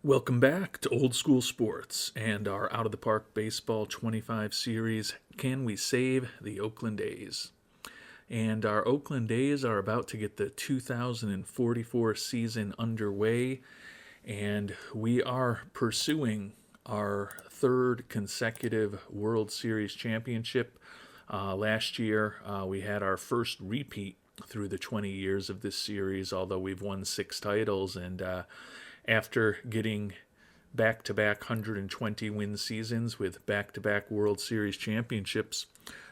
Welcome back to Old School Sports and our Out of the Park Baseball 25 series, Can We Save the Oakland A's? And our Oakland A's are about to get the 2044 season underway, and we are pursuing our third consecutive World Series championship. Last year, we had our first repeat through the 20 years of this series, although we've won 6 titles, and after getting back-to-back 120 win seasons with back-to-back World Series championships,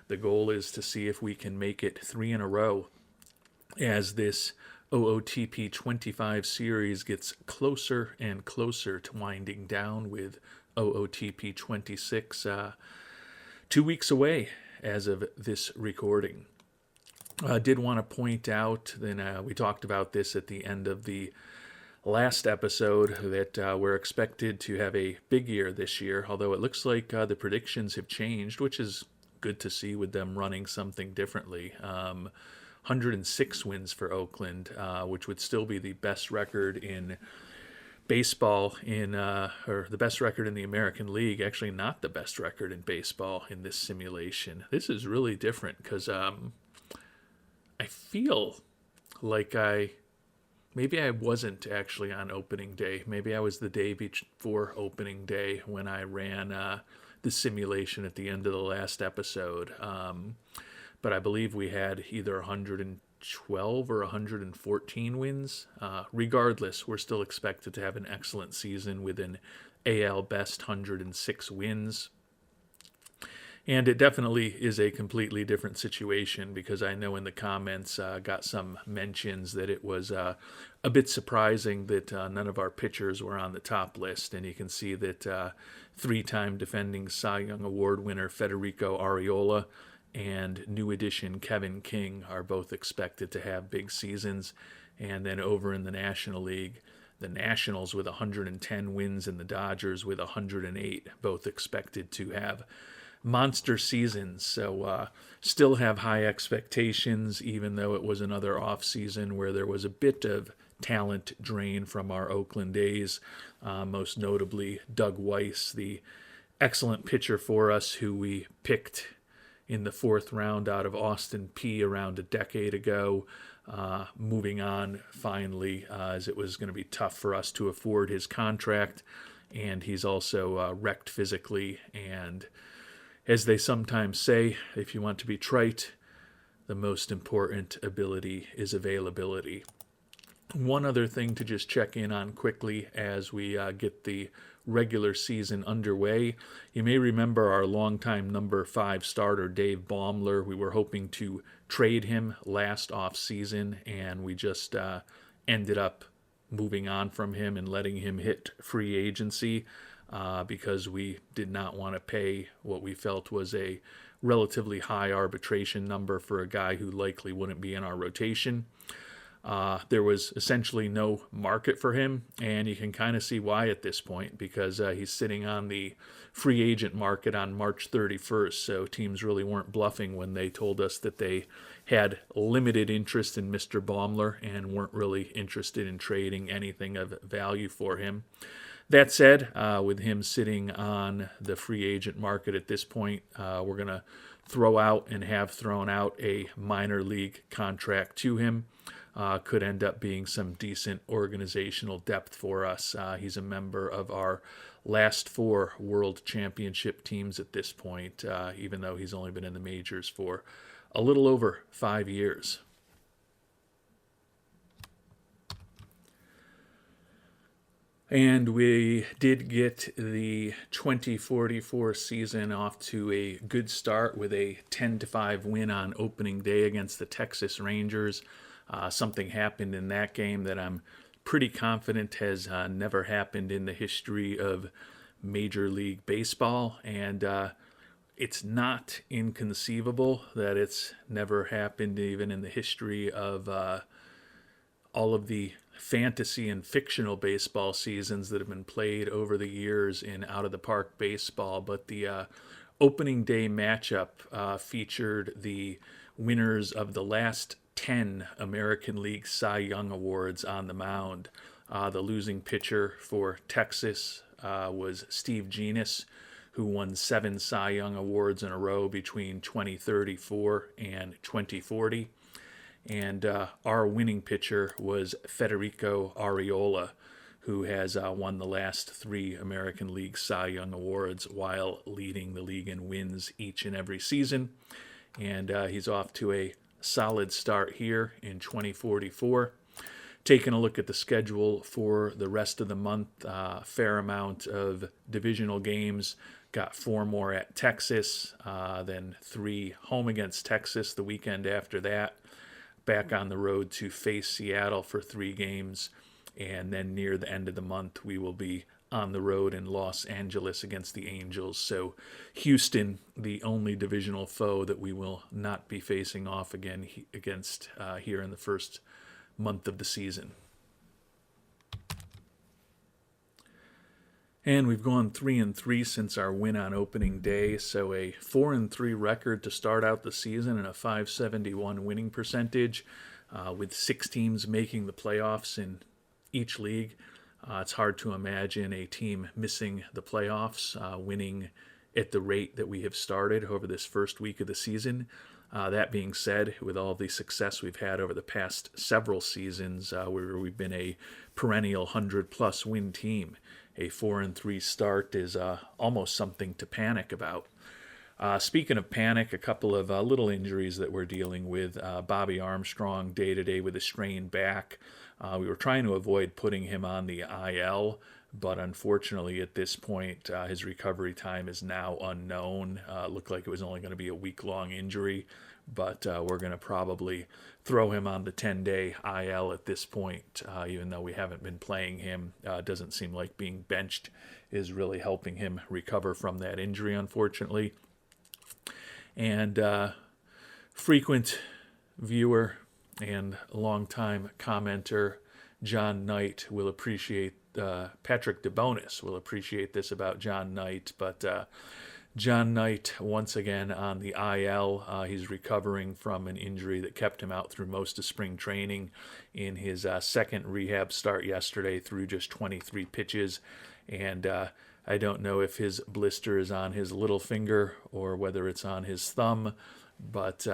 the goal is to see if we can make it 3 in a row as this OOTP 25 series gets closer and closer to winding down, with OOTP 26 2 weeks away as of this recording. I did want to point out, then we talked about this at the end of the last episode, that we're expected to have a big year this year, although it looks like the predictions have changed, which is good to see with them running something differently. 106 wins for Oakland, which would still be the best record in baseball or the best record in the American League. Actually, not the best record in baseball in this simulation. This is really different because I feel like maybe I wasn't actually on opening day. Maybe I was the day before opening day when I ran the simulation at the end of the last episode. But I believe we had either 112 or 114 wins. Regardless, we're still expected to have an excellent season with an AL best 106 wins. And it definitely is a completely different situation, because I know in the comments got some mentions that it was a bit surprising that none of our pitchers were on the top list. And you can see that 3-time defending Cy Young Award winner Federico Arriola and new addition Kevin King are both expected to have big seasons. And then over in the National League, the Nationals with 110 wins and the Dodgers with 108, both expected to have monster seasons. So still have high expectations, even though it was another off season where there was a bit of talent drain from our Oakland A's, most notably Doug Weiss, the excellent pitcher for us who we picked in the 4th round out of Austin Peay around a decade ago, moving on finally, as it was going to be tough for us to afford his contract, and he's also wrecked physically. And as they sometimes say, if you want to be trite, the most important ability is availability. One other thing to just check in on quickly as we get the regular season underway. You may remember our longtime number 5 starter, Dave Baumler. We were hoping to trade him last off-season, and we just ended up moving on from him and letting him hit free agency. Because we did not want to pay what we felt was a relatively high arbitration number for a guy who likely wouldn't be in our rotation. There was essentially no market for him, and you can kind of see why at this point, because he's sitting on the free agent market on March 31st, so teams really weren't bluffing when they told us that they had limited interest in Mr. Baumler and weren't really interested in trading anything of value for him. That said, with him sitting on the free agent market at this point, we're going to throw out and have thrown out a minor league contract to him. Could end up being some decent organizational depth for us. He's a member of our last 4 World Championship teams at this point, even though he's only been in the majors for a little over 5 years. And we did get the 2044 season off to a good start with a 10-5 win on opening day against the Texas Rangers. Something happened in that game that I'm pretty confident has never happened in the history of Major League Baseball. And it's not inconceivable that it's never happened even in the history of all of the fantasy and fictional baseball seasons that have been played over the years in out-of-the-park baseball. But the opening day matchup featured the winners of the last 10 American League Cy Young Awards on the mound. The losing pitcher for Texas was Steve Genis, who won 7 Cy Young Awards in a row between 2034 and 2040. And our winning pitcher was Federico Arriola, who has won the last 3 American League Cy Young Awards while leading the league in wins each and every season. And he's off to a solid start here in 2044. Taking a look at the schedule for the rest of the month, fair amount of divisional games. Got 4 more at Texas, then 3 home against Texas the weekend after that. Back on the road to face Seattle for 3 games. And then near the end of the month, we will be on the road in Los Angeles against the Angels. So Houston, the only divisional foe that we will not be facing off again against here in the first month of the season. And we've gone 3-3 since our win on opening day, so a 4-3 record to start out the season and a .571 winning percentage, with 6 teams making the playoffs in each league. It's hard to imagine a team missing the playoffs, winning at the rate that we have started over this first week of the season. That being said, with all the success we've had over the past several seasons, where we've been a perennial 100-plus win team, a 4-3 start is almost something to panic about. Speaking of panic, a couple of little injuries that we're dealing with. Bobby Armstrong, day-to-day with a strained back. We were trying to avoid putting him on the IL, but unfortunately at this point, his recovery time is now unknown. Looked like it was only going to be a week-long injury, but we're going to probably throw him on the 10-day IL at this point, even though we haven't been playing him. Doesn't seem like being benched is really helping him recover from that injury, unfortunately. And frequent viewer and longtime commenter John Knight will appreciate, Patrick DeBonis will appreciate this about John Knight, but John Knight, once again on the IL. He's recovering from an injury that kept him out through most of spring training. In his second rehab start yesterday, threw just 23 pitches, and I don't know if his blister is on his little finger or whether it's on his thumb, but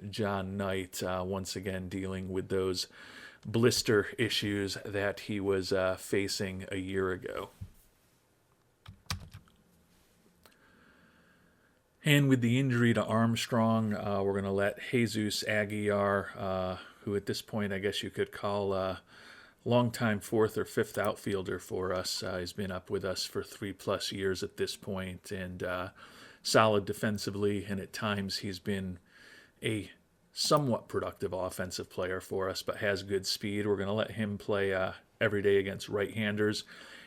John Knight once again dealing with those blister issues that he was facing a year ago. And with the injury to Armstrong, we're going to let Jesus Aguilar, who at this point I guess you could call a longtime 4th or 5th outfielder for us. He's been up with us for 3+ years at this point, and solid defensively, and at times he's been a somewhat productive offensive player for us, but has good speed. We're going to let him play every day against right-handers.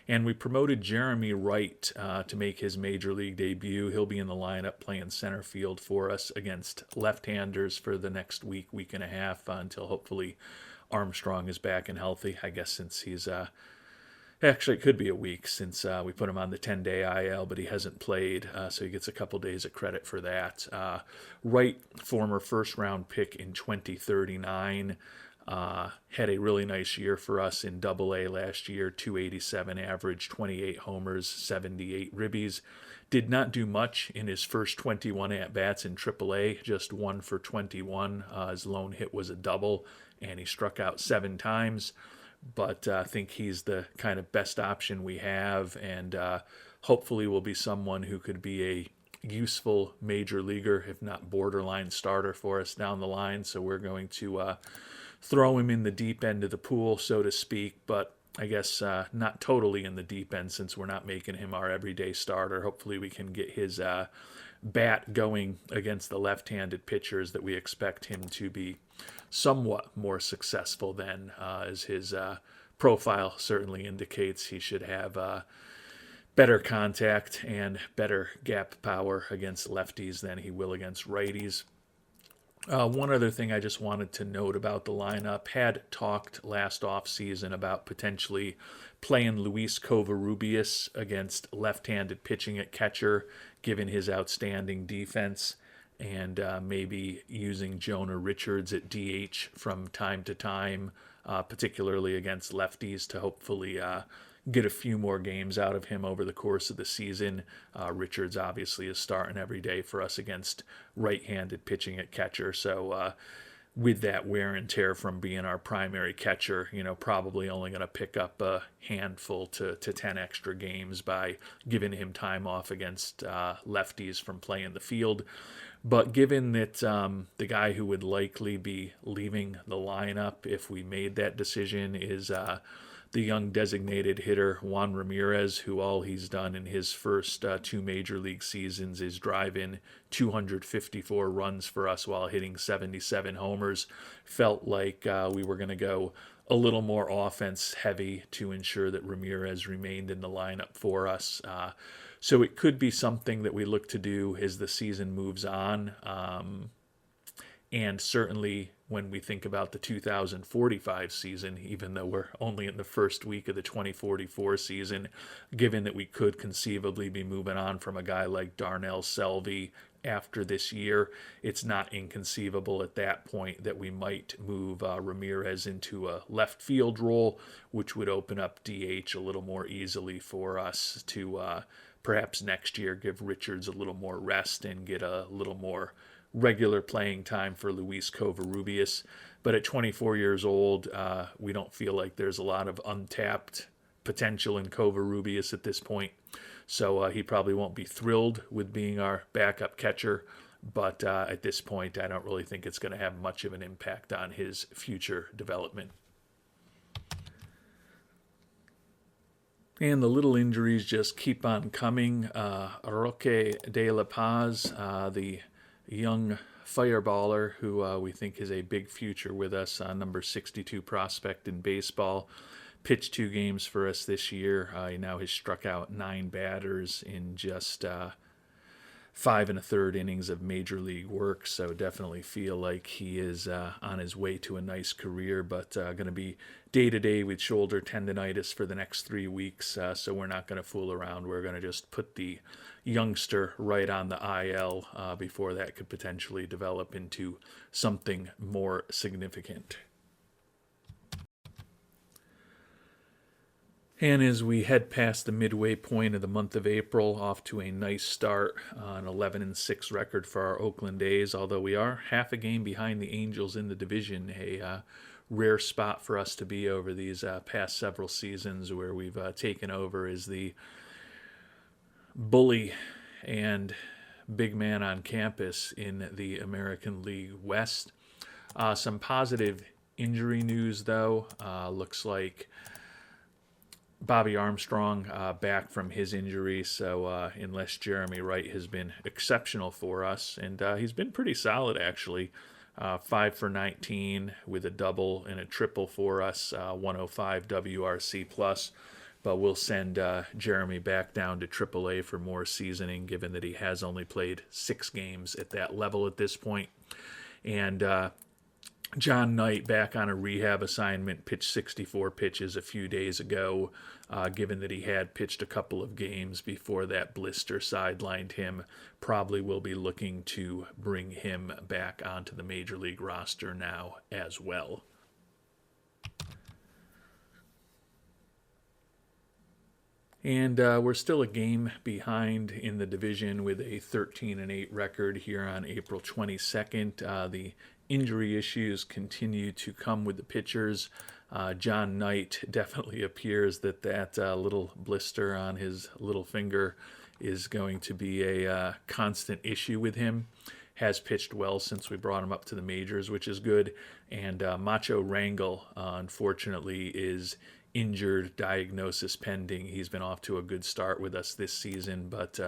And we promoted Jeremy Wright to make his major league debut. He'll be in the lineup playing center field for us against left-handers for the next week and a half until hopefully Armstrong is back and healthy. I guess since he's actually it could be a week since we put him on the 10-day IL, but he hasn't played, so he gets a couple days of credit for that. Wright, former first-round pick in 2039. Had a really nice year for us in Double-A last year, 287 average, 28 homers, 78 ribbies. Did not do much in his first 21 at-bats in Triple-A, just 1 for 21. His lone hit was a double, and he struck out 7 times. But I think he's the kind of best option we have, and hopefully will be someone who could be a useful major leaguer, if not borderline starter for us down the line. So we're going to throw him in the deep end of the pool, so to speak, but I guess not totally in the deep end since we're not making him our everyday starter. Hopefully we can get his bat going against the left-handed pitchers that we expect him to be somewhat more successful than, as his profile certainly indicates. He should have better contact and better gap power against lefties than he will against righties. One other thing I just wanted to note about the lineup, had talked last offseason about potentially playing Luis Covarrubias against left-handed pitching at catcher, given his outstanding defense. and maybe using Jonah Richards at DH from time to time, particularly against lefties, to hopefully get a few more games out of him over the course of the season. Richards obviously is starting every day for us against right-handed pitching at catcher, so with that wear and tear from being our primary catcher, probably only going to pick up a handful to 10 extra games by giving him time off against lefties from playing the field. But given that the guy who would likely be leaving the lineup if we made that decision is the young designated hitter Juan Ramirez, who all he's done in his first two major league seasons is drive in 254 runs for us while hitting 77 homers, felt like we were going to go a little more offense heavy to ensure that Ramirez remained in the lineup for us. So it could be something that we look to do as the season moves on. And certainly when we think about the 2045 season, even though we're only in the first week of the 2044 season, given that we could conceivably be moving on from a guy like Darnell Selvey after this year, it's not inconceivable at that point that we might move Ramirez into a left field role, which would open up DH a little more easily for us to perhaps next year give Richards a little more rest and get a little more regular playing time for Luis Covarrubias. But at 24 years old, we don't feel like there's a lot of untapped potential in Covarrubias at this point. So he probably won't be thrilled with being our backup catcher. But at this point, I don't really think it's going to have much of an impact on his future development. And the little injuries just keep on coming. Roque de la Paz, the young fireballer who we think is a big future with us, number 62 prospect in baseball, pitched 2 games for us this year. He now has struck out 9 batters in just 5 1/3 innings of major league work, so definitely feel like he is on his way to a nice career, but going to be day-to-day with shoulder tendonitis for the next 3 weeks, so we're not going to fool around. We're going to just put the youngster right on the IL before that could potentially develop into something more significant. And as we head past the midway point of the month of April, off to a nice start, an 11-6 record for our Oakland A's, although we are half a game behind the Angels in the division, a rare spot for us to be over these past several seasons, where we've taken over as the bully and big man on campus in the American League West. Some positive injury news, though. Looks like Bobby Armstrong back from his injury, so unless Jeremy Wright has been exceptional for us, and he's been pretty solid actually. 5 for 19 with a double and a triple for us, 105 WRC plus. But we'll send Jeremy back down to AAA for more seasoning, given that he has only played 6 games at that level at this point. And John Knight, back on a rehab assignment, pitched 64 pitches a few days ago, given that he had pitched a couple of games before that blister sidelined him. Probably will be looking to bring him back onto the Major League roster now as well. And we're still a game behind in the division with a 13-8 record here on April 22nd. The injury issues continue to come with the pitchers. John Knight definitely appears that little blister on his little finger is going to be a constant issue with him. Has pitched well since we brought him up to the majors, which is good. And Macho Rangel, unfortunately, is injured, diagnosis pending. He's been off to a good start with us this season, but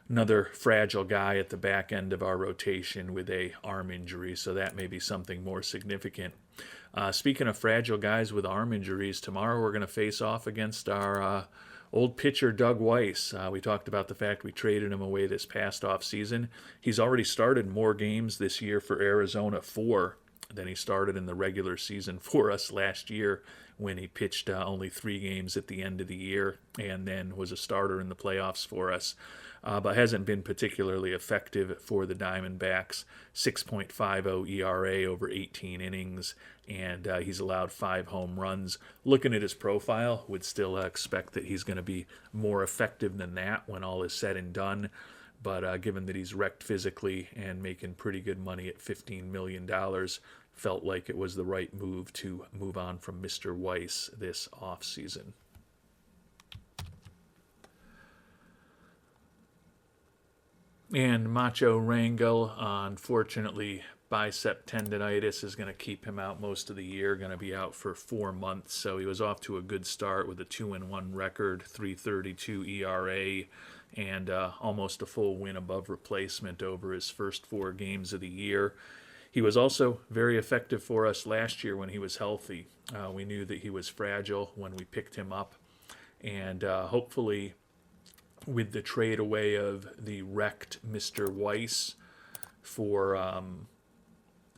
another fragile guy at the back end of our rotation with a arm injury, so that may be something more significant. Speaking of fragile guys with arm injuries, tomorrow we're going to face off against our old pitcher Doug Weiss. We talked about the fact we traded him away this past off season. He's already started more games this year for Arizona, 4. than he started in the regular season for us last year when he pitched only 3 games at the end of the year and then was a starter in the playoffs for us. But hasn't been particularly effective for the Diamondbacks. 6.50 ERA over 18 innings, and he's allowed 5 home runs. Looking at his profile, would still expect that he's going to be more effective than that when all is said and done. But given that he's wrecked physically and making pretty good money at $15 million, felt like it was the right move to move on from Mr. Weiss this offseason. And Macho Rangel, unfortunately, bicep tendonitis is going to keep him out most of the year, going to be out for 4 months. So he was off to a good start with a 2-1 record, 3.32 ERA, and almost a full win above replacement over his first 4 games of the year. He was also very effective for us last year when he was healthy. We knew that he was fragile when we picked him up, and hopefully with the trade away of the wrecked Mr. Weiss for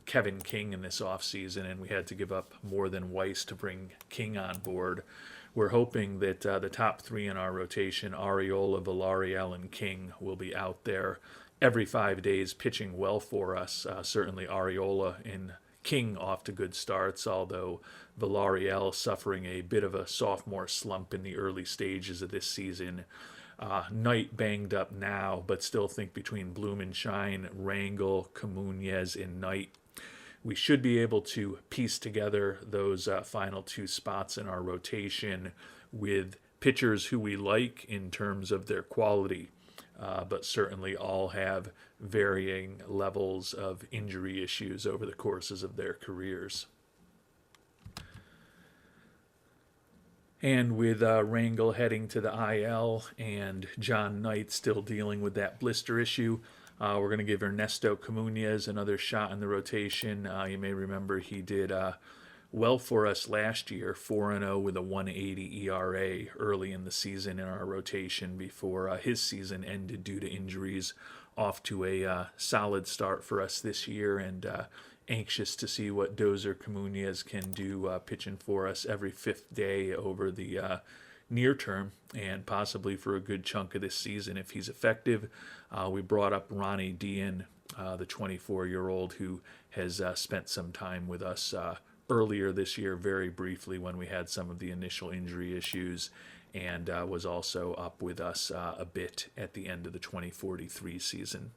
Kevin King in this offseason, and we had to give up more than Weiss to bring King on board. We're hoping that the top 3 in our rotation, Arriola, Villarreal, and King, will be out there every 5 days pitching well for us. Certainly Arriola and King off to good starts, although Villarreal suffering a bit of a sophomore slump in the early stages of this season. Knight banged up now, but still think between Blumenshine, Rangel, Comunez, and Knight, we should be able to piece together those final 2 spots in our rotation with pitchers who we like in terms of their quality, but certainly all have varying levels of injury issues over the courses of their careers. And with Rangel heading to the IL and John Knight still dealing with that blister issue, we're going to give Ernesto Comunez another shot in the rotation. You may remember he did well for us last year, 4-0 with a 1.80 ERA early in the season in our rotation before his season ended due to injuries. Off to a solid start for us this year, and anxious to see what Dozer Comunez can do pitching for us every 5th day over the near term and possibly for a good chunk of this season if he's effective. We brought up Ronnie Dean, the 24-year-old who has spent some time with us earlier this year, very briefly when we had some of the initial injury issues, and was also up with us a bit at the end of the 2043 season.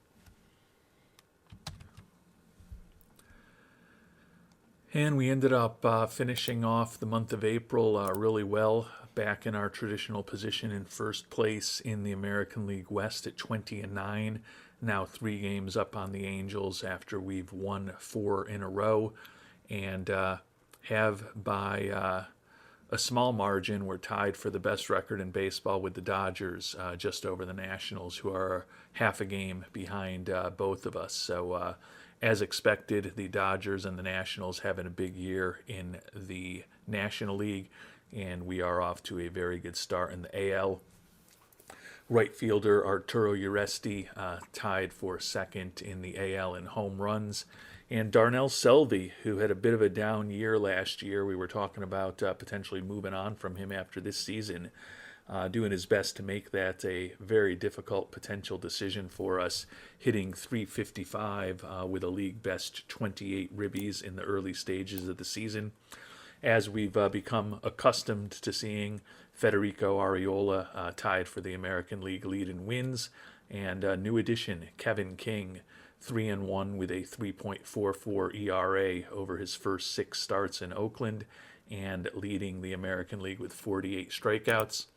And we ended up finishing off the month of April really well, back in our traditional position in first place in the American League West at 20-9. Now 3 games up on the Angels after we've won 4 in a row, and have by a small margin, we're tied for the best record in baseball with the Dodgers, just over the Nationals, who are half a game behind both of us. So as expected, the Dodgers and the Nationals having a big year in the National League, and we are off to a very good start in the AL. Right fielder Arturo Uresti tied for second in the AL in home runs. And Darnell Selvey, who had a bit of a down year last year, we were talking about potentially moving on from him after this season, doing his best to make that a very difficult potential decision for us, hitting .355 with a league best 28 ribbies in the early stages of the season. As we've become accustomed to seeing, Federico Arriola tied for the American League lead in wins, and new addition Kevin King, 3-1 with a 3.44 ERA over his first 6 starts in Oakland, and leading the American League with 48 strikeouts.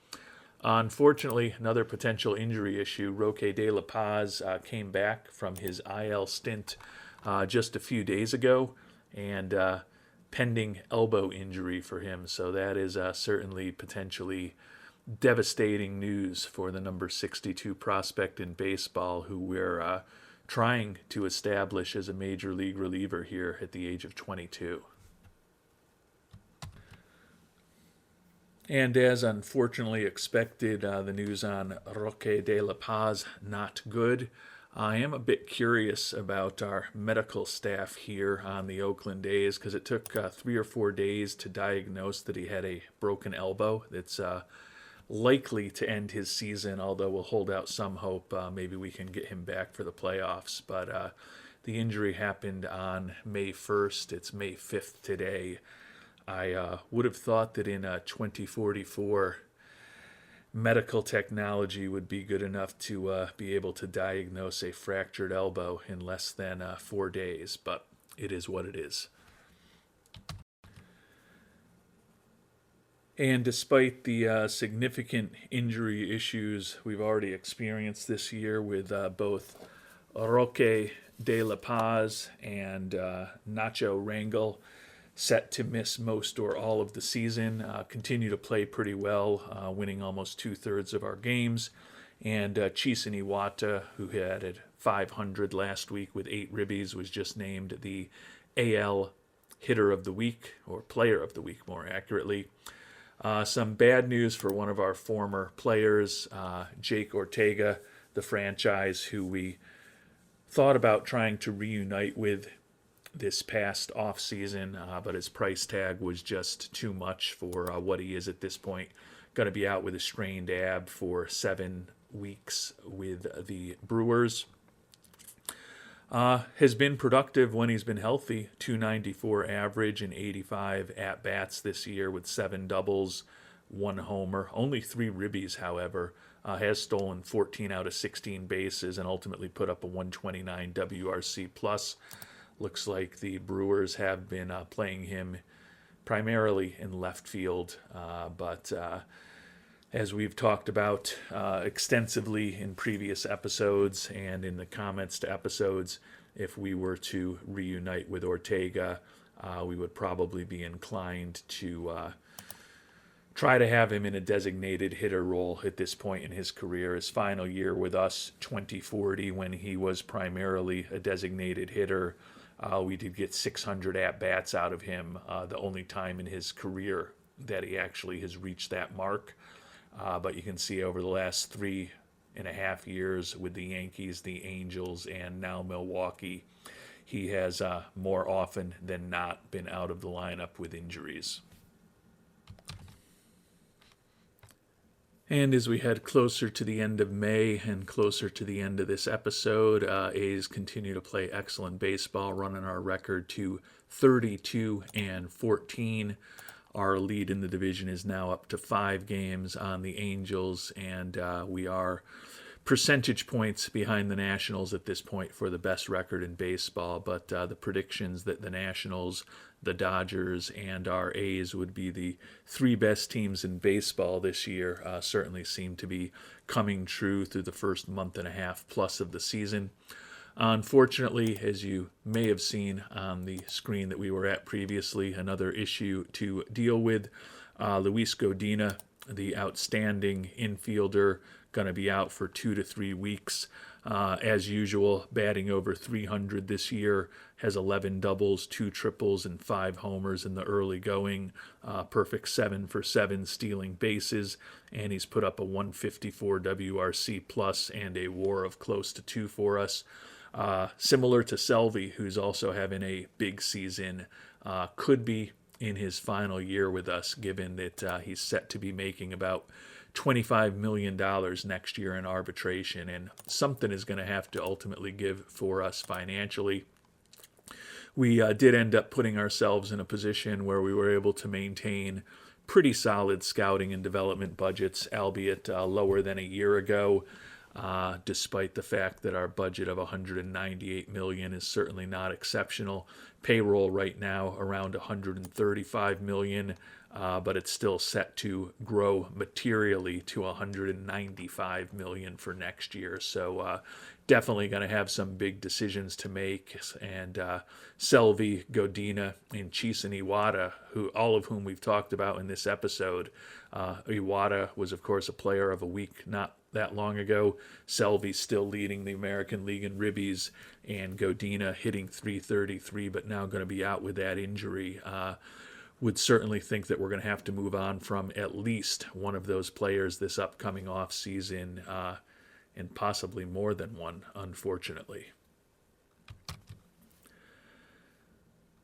Unfortunately, another potential injury issue, Roque de la Paz came back from his IL stint just a few days ago, and pending elbow injury for him. So that is certainly potentially devastating news for the number 62 prospect in baseball, who we're trying to establish as a major league reliever here at the age of 22. And as unfortunately expected, the news on Roque de la Paz, not good. I am a bit curious about our medical staff here on the Oakland A's because it took 3 or 4 days to diagnose that he had a broken elbow. That's likely to end his season, although we'll hold out some hope. Maybe we can get him back for the playoffs. But the injury happened on May 1st. It's May 5th today. I would have thought that in 2044, medical technology would be good enough to be able to diagnose a fractured elbow in less than 4 days, but it is what it is. And despite the significant injury issues we've already experienced this year with both Roque de La Paz and Nacho Rangel set to miss most or all of the season, continue to play pretty well, winning almost 2/3 of our games. And Chisin Iwata, who had 500 last week with 8 ribbies, was just named the AL Hitter of the Week, or Player of the Week more accurately. Some bad news for one of our former players, Jake Ortega, the franchise, who we thought about trying to reunite with this past offseason, but his price tag was just too much for what he is at this point. Going to be out with a strained ab for 7 weeks with the Brewers. Has been productive when he's been healthy. 294 average and 85 at-bats this year with 7 doubles, 1 homer. Only 3 ribbies, however. Has stolen 14 out of 16 bases and ultimately put up a 129 WRC+. Looks like the Brewers have been playing him primarily in left field, but as we've talked about extensively in previous episodes and in the comments to episodes, if we were to reunite with Ortega, we would probably be inclined to try to have him in a designated hitter role at this point in his career. His final year with us, 2040, when he was primarily a designated hitter, we did get 600 at-bats out of him, the only time in his career that he actually has reached that mark. But you can see over the last 3.5 years with the Yankees, the Angels, and now Milwaukee, he has more often than not been out of the lineup with injuries. And as we head closer to the end of May and closer to the end of this episode, A's continue to play excellent baseball, running our record to 32-14. Our lead in the division is now up to 5 games on the Angels, and we are percentage points behind the Nationals at this point for the best record in baseball. But the predictions that the Nationals, the Dodgers, and our A's would be the 3 best teams in baseball this year certainly seem to be coming true through the first month and a half plus of the season. Unfortunately, as you may have seen on the screen that we were at previously, another issue to deal with. Luis Godina, the outstanding infielder, going to be out for 2 to 3 weeks. As usual, batting over 300 this year, has 11 doubles, 2 triples, and 5 homers in the early going. Perfect 7 for 7 stealing bases, and he's put up a 154 WRC plus and a WAR of close to 2 for us. Similar to Selvey, who's also having a big season, could be in his final year with us, given that he's set to be making about $25 million next year in arbitration, and something is going to have to ultimately give for us financially. We did end up putting ourselves in a position where we were able to maintain pretty solid scouting and development budgets, albeit lower than a year ago. Despite the fact that our budget of $198 million is certainly not exceptional. Payroll right now around $135 million, but it's still set to grow materially to $195 million for next year. So definitely going to have some big decisions to make. And Selvey, Godina, and Chisin Iwata, all of whom we've talked about in this episode. Iwata was, of course, a player of a week not that long ago. Selvey still leading the American League in ribbies, and Godina hitting .333, but now going to be out with that injury. Would certainly think that we're going to have to move on from at least one of those players this upcoming off season. and possibly more than one, unfortunately.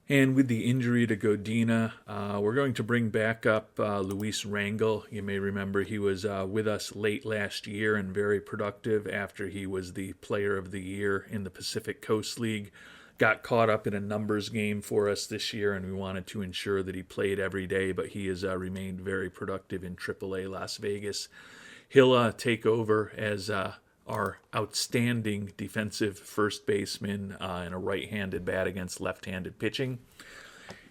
And with the injury to Godina, we're going to bring back up Luis Rangel. You may remember he was with us late last year and very productive after he was the Player of the Year in the Pacific Coast League. Got caught up in a numbers game for us this year, and we wanted to ensure that he played every day, but he has remained very productive in AAA Las Vegas. He'll take over as our outstanding defensive first baseman in a right-handed bat against left-handed pitching.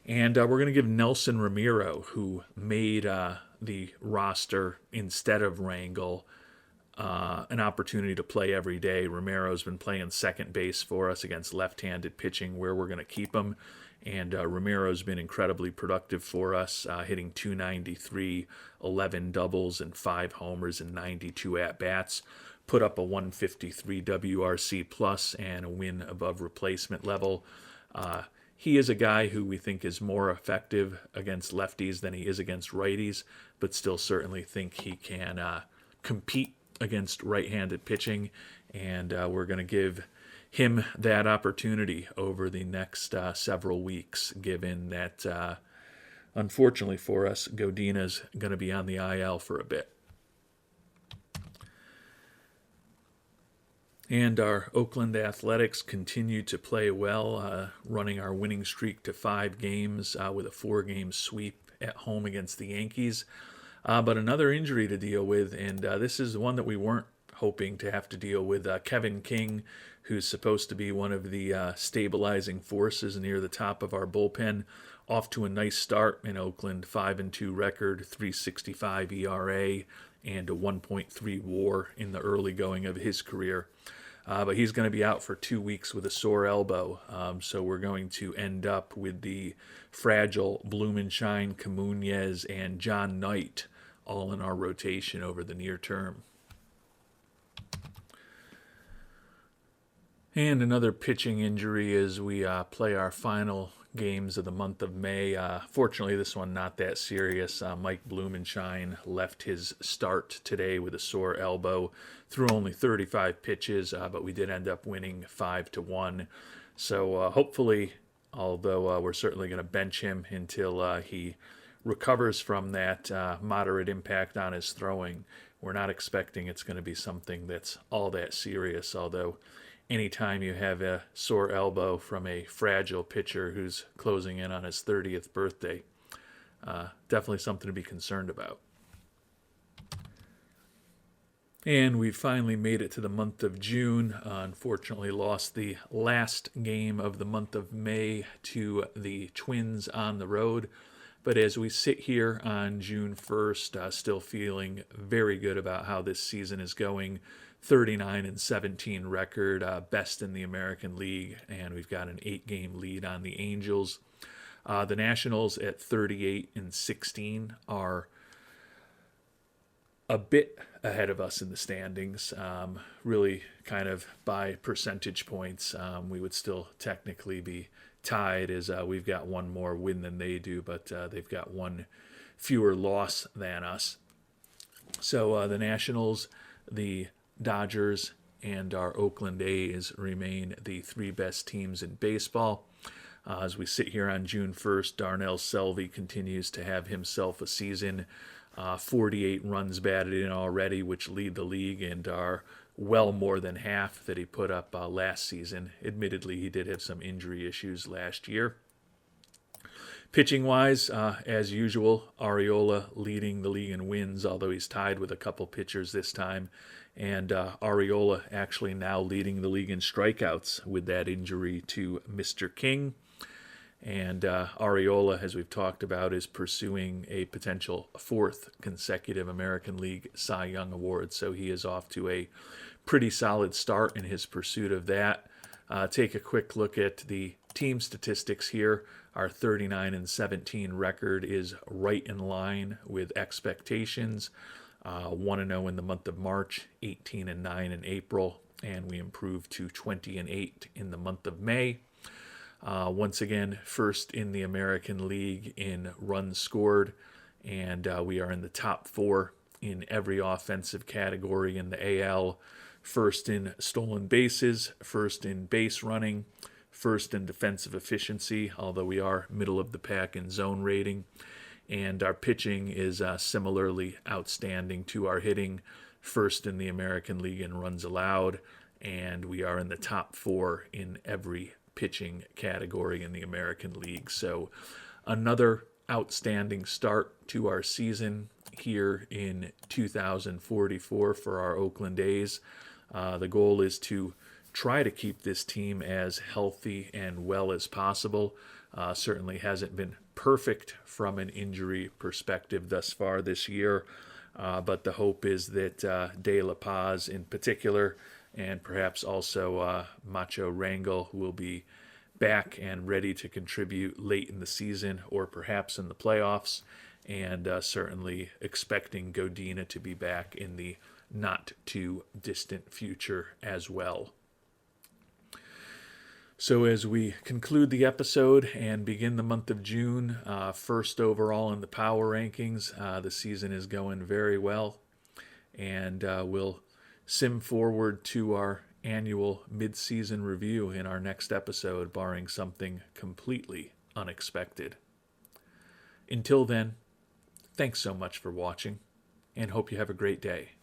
And we're going to give Nelson Ramiro, who made the roster instead of Rangel, an opportunity to play every day. Ramiro's been playing second base for us against left-handed pitching, where we're going to keep him. And Ramiro's been incredibly productive for us, hitting .293, 11 doubles, and 5 homers and 92 at-bats. Put up a 153 WRC plus and a win above replacement level. He is a guy who we think is more effective against lefties than he is against righties, but still certainly think he can compete against right-handed pitching, and we're going to give him that opportunity over the next several weeks, given that, unfortunately for us, Godina's going to be on the IL for a bit. And our Oakland Athletics continue to play well, running our winning streak to 5 games with a 4-game sweep at home against the Yankees. But another injury to deal with, and this is one that we weren't hoping to have to deal with. Kevin King, who's supposed to be one of the stabilizing forces near the top of our bullpen, off to a nice start in Oakland, 5-2 record, 3.65 ERA, and a 1.3 WAR in the early going of his career. But he's going to be out for 2 weeks with a sore elbow, so we're going to end up with the fragile Blumenshine, Camunez, and John Knight all in our rotation over the near term. And another pitching injury as we play our final games of the month of May. Fortunately, this one not that serious. Mike Blumenshine left his start today with a sore elbow, threw only 35 pitches, but we did end up winning 5-1. So hopefully, although we're certainly going to bench him until he recovers from that moderate impact on his throwing, we're not expecting it's going to be something that's all that serious, although anytime you have a sore elbow from a fragile pitcher who's closing in on his 30th birthday, definitely something to be concerned about. And we finally made it to the month of June. Unfortunately, lost the last game of the month of May to the Twins on the road. But as we sit here on June 1st, still feeling very good about how this season is going. 39-17 record, best in the American League, and we've got an 8-game lead on the Angels. The Nationals at 38-16 are a bit ahead of us in the standings, really kind of by percentage points. We would still technically be tied as we've got one more win than they do, but they've got one fewer loss than us. So the Nationals, the Dodgers, and our Oakland A's remain the 3 best teams in baseball. As we sit here on June 1st, Darnell Selvey continues to have himself a season. 48 runs batted in already, which lead the league and are well more than half that he put up last season. Admittedly, he did have some injury issues last year. Pitching-wise, as usual, Arriola leading the league in wins, although he's tied with a couple pitchers this time. And Arriola actually now leading the league in strikeouts with that injury to Mr. King. And Arriola, as we've talked about, is pursuing a potential 4th consecutive American League Cy Young Award. So he is off to a pretty solid start in his pursuit of that. Take a quick look at the team statistics here. Our 39-17 record is right in line with expectations. 1-0 in the month of March, 18-9 in April, and we improved to 20-8 in the month of May. Once again, first in the American League in runs scored, and we are in the top 4 in every offensive category in the AL. first in stolen bases, first in base running, first in defensive efficiency, although we are middle of the pack in zone rating. And our pitching is similarly outstanding to our hitting, first in the American League in runs allowed, and we are in the top 4 in every pitching category in the American League. So another outstanding start to our season here in 2044 for our Oakland A's. The goal is to try to keep this team as healthy and well as possible. Certainly hasn't been perfect from an injury perspective thus far this year, but the hope is that De La Paz in particular, and perhaps also Macho Rangel, will be back and ready to contribute late in the season or perhaps in the playoffs, and certainly expecting Godina to be back in the not too distant future as well. So as we conclude the episode and begin the month of June, first overall in the power rankings, the season is going very well, and we'll sim forward to our annual mid-season review in our next episode, barring something completely unexpected. Until then, thanks so much for watching, and hope you have a great day.